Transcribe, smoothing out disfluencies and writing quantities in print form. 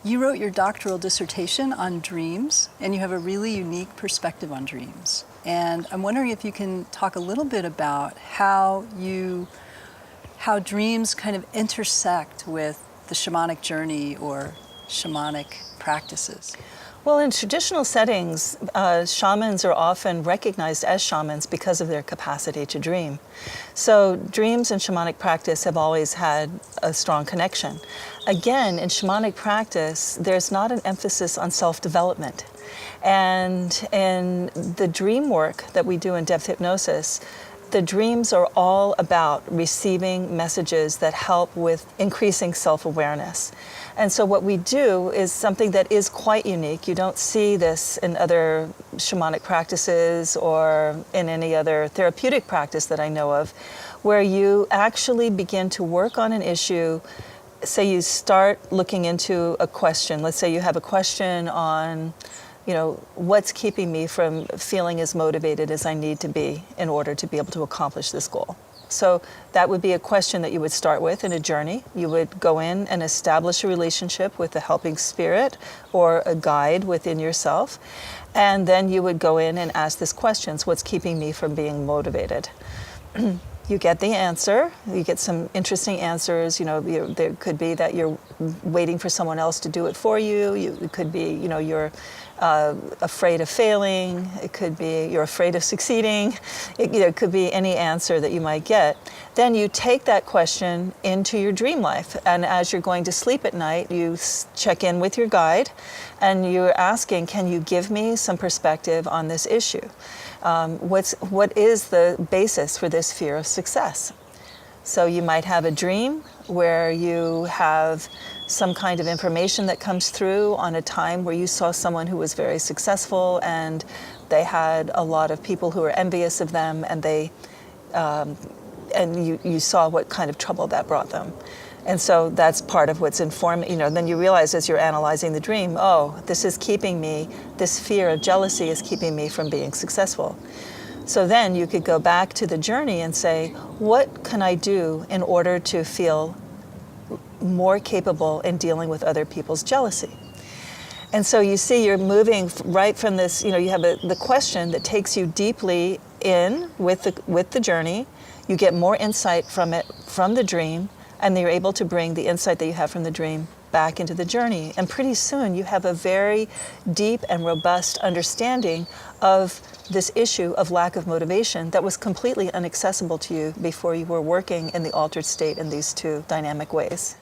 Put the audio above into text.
You wrote your doctoral dissertation on dreams, and you have a really unique perspective on dreams. And I'm wondering if you can talk a little bit about how dreams kind of intersect with the shamanic journey or shamanic practices. Well, in traditional settings, shamans are often recognized as shamans because of their capacity to dream. So dreams and shamanic practice have always had a strong connection. Again, in shamanic practice, there's not an emphasis on self-development. And in the dream work that we do in depth hypnosis, the dreams are all about receiving messages that help with increasing self-awareness. And so what we do is something that is quite unique. You don't see this in other shamanic practices or in any other therapeutic practice that I know of, where you actually begin to work on an issue. Say you start looking into a question. Let's say you have a question on, what's keeping me from feeling as motivated as I need to be in order to be able to accomplish this goal. So that would be a question that you would start with in a journey. You would go in and establish a relationship with a helping spirit or a guide within yourself. And then you would go in and ask this question: what's keeping me from being motivated? You get the answer. You get some interesting answers. There could be that you're waiting for someone else to do it for you. It could be, you're afraid of failing. It could be you're afraid of succeeding. It could be any answer that you might get. Then you take that question into your dream life. And as you're going to sleep at night, you check in with your guide and you're asking, can you give me some perspective on this issue? What is the basis for this fear of success? So you might have a dream where you have some kind of information that comes through on a time where you saw someone who was very successful and they had a lot of people who were envious of them, and you saw what kind of trouble that brought them. And so that's part of what's informing, then you realize as you're analyzing the dream, this fear of jealousy is keeping me from being successful. So then you could go back to the journey and say, what can I do in order to feel more capable in dealing with other people's jealousy? And so you see you're moving right from this, you have the question that takes you deeply in with the journey. You get more insight from it, from the dream, and you're able to bring the insight that you have from the dream back into the journey. And pretty soon you have a very deep and robust understanding of this issue of lack of motivation that was completely inaccessible to you before you were working in the altered state in these two dynamic ways.